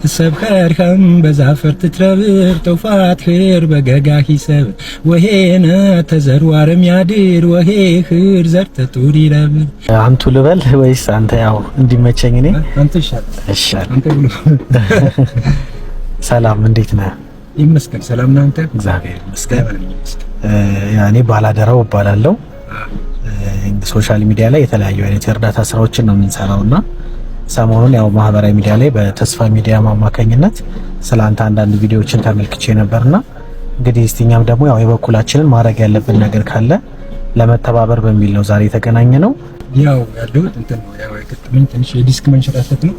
سبخرهم بزعفر تتربر توفات خير بقاقا حساب وهينا تزروار ميادير وهي خير زرت توري رابر አንቱ ልበል ወይስ አንተ? ያው እንዲመቸኝ እኔ አንተ ይሻል ይሻል። አንተ ብሎ ሰላም እንዴት ነህ? ይመስገን ሰላም ነህ አንተ? እግዚአብሔር ይመስገን። ያኔ ባላደራው እባላለሁ። ሶሻል ሚዲያ ላይ የተለያዩ አይነት የእርዳታ ስራዎችን ነው የምንሰራውና ሰሞኑን ያው ማህበራዊ ሚዲያ ላይ በተስፋ ሚዲያ ማማከኝነት ስላንተ አንዳንድ ቪዲዮዎችን ተመልክቼ ነበርና እንግዲህ እስቲኛም ደግሞ ያው የበኩላችንን ማድረግ ያለብን ነገር ካለ ለመተባበር በሚል ነው ዛሬ የተገናኘ ነው። ያው ያለው እንትን ነው ያው የገጠመኝ ትንሽ የዲስክ መንሸራተት ነው።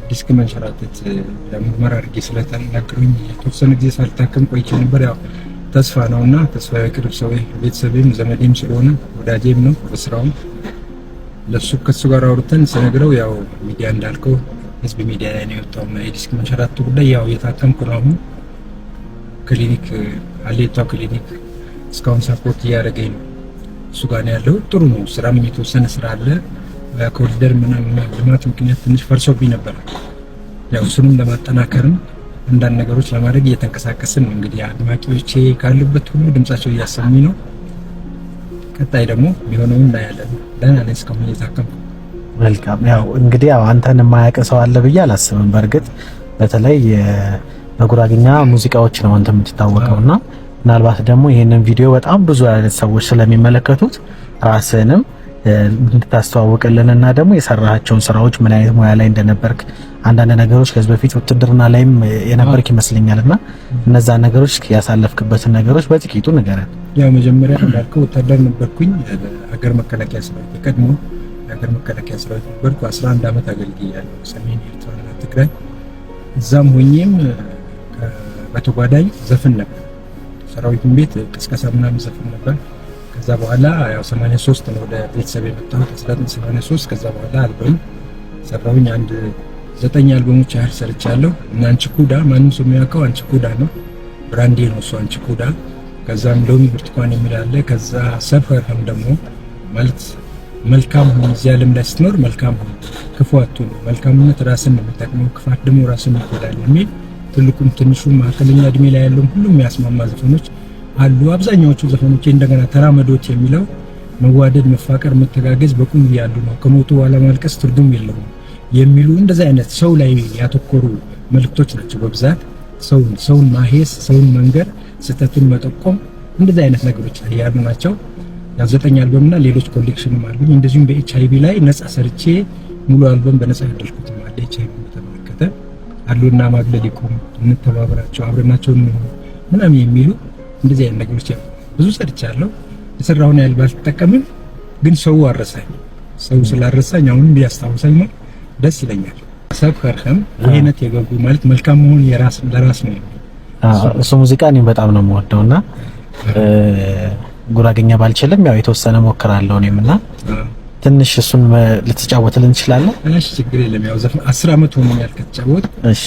ዲስክ መንሸራተት ለምርመራ አድርጌ ስለተናገሩኝ የተወሰነ ጊዜ ሳልታከም ቆይቼ ነበር። ያው ተስፋ ነውና ተስፋ የቅርብ ሰው ቤተሰቤም ዘመዴም ስለሆነ ወዳጄም ነው በስራውም ለሱ ከሱ ጋር አውርተን ስነግረው ያው ሚዲያ እንዳልከው ህዝብ ሚዲያ ላይ ነው የወጣውና የዲስክ መንሸራተቱ ጉዳይ ያው የታከምኩ ነው። አሁን ክሊኒክ አሌቷ ክሊኒክ እስካሁን ሰፖርት እያደረገኝ ነው። እሱ ጋር ነው ያለው። ጥሩ ነው። ስራም የተወሰነ ስራ አለ። በኮሪደር ምናምን ልማት ምክንያት ትንሽ ፈርሶብኝ ነበር። ያው እሱንም ለማጠናከርም አንዳንድ ነገሮች ለማድረግ እየተንቀሳቀስን ነው። እንግዲህ አድማጮቼ ካሉበት ሁሉ ድምጻቸው እያሰሙኝ ነው። ቀጣይ ደግሞ ቢሆነው እናያለን። ደህና ነኝ እስካሁን እየታከምኩ። መልካም። ያው እንግዲህ ያው አንተን የማያውቅ ሰው አለ ብዬ አላስብም። በእርግጥ በተለይ በጉራግኛ ሙዚቃዎች ነው አንተ የምትታወቀውና ምናልባት ደግሞ ይሄንን ቪዲዮ በጣም ብዙ አይነት ሰዎች ስለሚመለከቱት ራስህንም እንድታስተዋውቅልንና ደግሞ የሰራሃቸውን ስራዎች ምን አይነት ሙያ ላይ እንደነበርክ አንዳንድ ነገሮች ከዚህ በፊት ውትድርና ላይም የነበርክ ይመስለኛልና እነዛ ነገሮች ያሳለፍክበትን ነገሮች በጥቂቱ ንገረን። ያው መጀመሪያ እንዳልከው ወታደር ነበርኩኝ። ሀገር መከላከያ ሰራዊት ቀድሞ ሀገር መከላከያ ሰራዊት ነበርኩ። 11 አመት አገልግያለሁ ሰሜን ኤርትራና ትግራይ። እዛም ሆኜም በተጓዳኝ ዘፈን ነበር። ሰራዊቱን ቤት ቅስቀሳ ምናምን ዘፈን ነበር። ከዛ በኋላ ያው 83 ነው ወደ ቤተሰብ የመጣሁት 1983። ከዛ በኋላ አልበም ሰራሁኝ። አንድ 9 አልበሞች ያህል ሰርቻለሁ። እና አንቺ ኩዳ ማንም ሰው የሚያውቀው አንቺ ኩዳ ነው፣ ብራንዴ ነው እሱ አንቺ ኩዳ። ከዛም ሎሚ ብርቱካን የሚል አለ። ከዛ ሰፈርም ደግሞ ማለት መልካም ሁን፣ እዚህ ዓለም ላይ ስትኖር መልካም ሁን፣ ክፉ አትሁን፣ መልካምነት ራስን ነው የሚጠቅመው፣ ክፋት ደግሞ ራስን ይጎዳል የሚል ትልቁም ትንሹም መካከለኛ እድሜ ላይ ያለው ሁሉም የሚያስማማ ዘፈኖች አሉ። አብዛኛዎቹ ዘፈኖች እንደገና ተራመዶት የሚለው መዋደድ፣ መፋቀር፣ መተጋገዝ በቁም ያሉ ነው። ከሞቱ በኋላ ማልቀስ ትርጉም የለውም የሚሉ እንደዛ አይነት ሰው ላይ ያተኮሩ መልእክቶች ናቸው በብዛት። ሰውን ማሄስ፣ ሰውን መንገር፣ ስህተቱን መጠቆም እንደዛ አይነት ነገሮች ላይ ያሉ ናቸው። ያው 9 አልበምና ሌሎች ኮሌክሽንም አሉኝ። እንደዚሁም በኤችአይቪ ላይ ነፃ ሰርቼ ሙሉ አልበም በነፃ ያደልኩት አለ። ኤችአይቪ በተመለከተ አሉና ማግለል ይቆም፣ እንተባበራቸው፣ አብረናቸው ምናምን የሚሉ እንደዚህ አይነት ነገሮች ያው ብዙ ሰርቻለሁ። የሰራውን ያህል ባልተጠቀምም ግን ሰው አረሳኝ። ሰው ስላረሳኝ አሁን ቢያስታውሰኝ ነው ደስ ይለኛል። ሰብከርህም ይሄነት የገቡ ማለት መልካም መሆን ለራስ ነው። እሱ ሙዚቃ እኔም በጣም ነው የምወደውና ጉራጌኛ ባልችልም ያው የተወሰነ ሞክራለሁ እኔምና ትንሽ እሱን ልትጫወትልን እንችላለን? እሺ ችግር የለም። ያው ዘፈን 10 አመት ሆኖኛል ከተጫወት። እሺ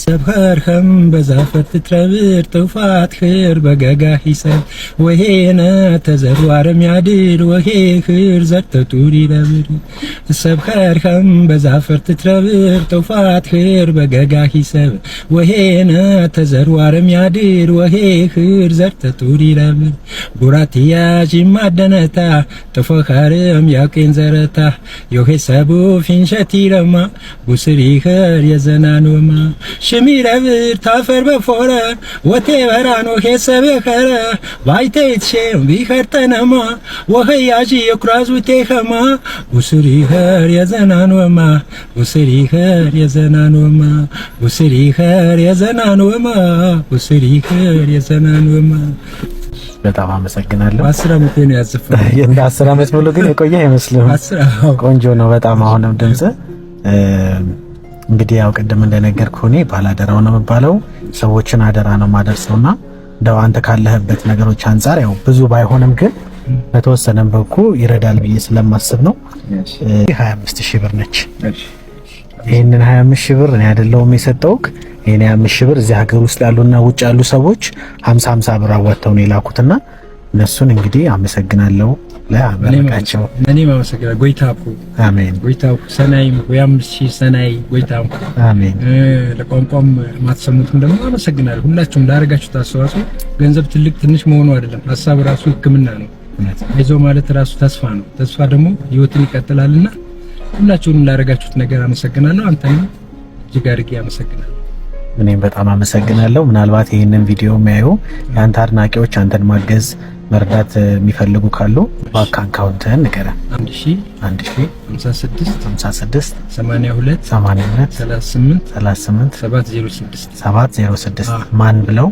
ሰብኸርኸም በዛፈት ትረብር ተውፋት ኽር በገጋ ሂሳብ ወሄነ ተዘሩ አረም ያድር ወሄ ኽር ዘርተቱሪ ለብር ሰብኸርኸም በዛፈት ትረብር ተውፋት ኽር በገጋ ሂሳብ ወሄነ ተዘሩ አረም ያድር ወሄ ኽር ዘርተቱሪ ለብር ቡራቲያ ጂማደነታ ተፈኻርም ያቄን ዘረታ የሄ ሰቡ ፊንሸቲ ለማ ቡስሪ ኽር የዘናኑማ ሽሚረብር ታፈር በፎረ ወቴ በራኖ ሄሰበ ከረ ባይቴት ሸም ቢኸርተነማ ወኸያጂ የኩራዙ ቴኸማ ቡስሪ ኸር የዘናንወማ ቡስሪ ኸር የዘናንወማ ቡስሪ ኸር የዘናንወማ ቡስሪ ኸር የዘናንወማ። በጣም አመሰግናለሁ። 10 አመት ነው ያዘፈነው። እንደ 10 አመት ሙሉ ግን የቆየ አይመስልም። ቆንጆ ነው በጣም። አሁንም ድምጽ እንግዲህ ያው ቅድም እንደነገርኩህ እኔ ባላደራው ነው የምባለው። ሰዎችን አደራ ነው ማደርሰውና እንደው አንተ ካለህበት ነገሮች አንፃር ያው ብዙ ባይሆንም ግን በተወሰነ መልኩ ይረዳል ብዬ ስለማስብ ነው። 25000 ብር ነች። ይሄንን 25000 ብር እኔ አይደለሁም የሰጠውክ። ይሄን 25000 ብር እዚህ ሀገር ውስጥ ያሉና ውጭ ያሉ ሰዎች 50 ብር አዋጥተው ነው የላኩትና እነሱን እንግዲህ አመሰግናለሁ። ለአመለካቸው እኔም አመሰግናለሁ። ጎይታኩ አሜን። ጎይታኩ ሰናይም ወያምሺ ሰናይ ጎይታኩ አሜን። ለቋንቋም ማትሰሙትም ደግሞ አመሰግናለሁ። ሁላችሁም ላደረጋችሁት አስተዋጽኦ ገንዘብ ትልቅ ትንሽ መሆኑ አይደለም፣ ሀሳብ ራሱ ሕክምና ነው። አይዞ ማለት ራሱ ተስፋ ነው። ተስፋ ደግሞ ህይወትን ይቀጥላልና ሁላችሁንም ላደረጋችሁት ነገር አመሰግናለሁ። አንተንም እጅግ አድርጌ አመሰግናለሁ። እኔም በጣም አመሰግናለሁ። ምናልባት ይህንን ቪዲዮ የሚያዩ የአንተ አድናቂዎች አንተን ማገዝ መርዳት የሚፈልጉ ካሉ ባንክ አካውንትህን ንገረን። 56 82 38 706 ማን ብለው?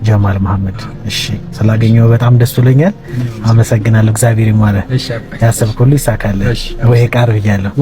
ጀማል መሐመድ። እሺ ስላገኘው በጣም ደስ ብሎኛል። አመሰግናለሁ። እግዚአብሔር ይማረህ። ያሰብኩልህ ይሳካልህ። ወይ ቃር ብያለሁ።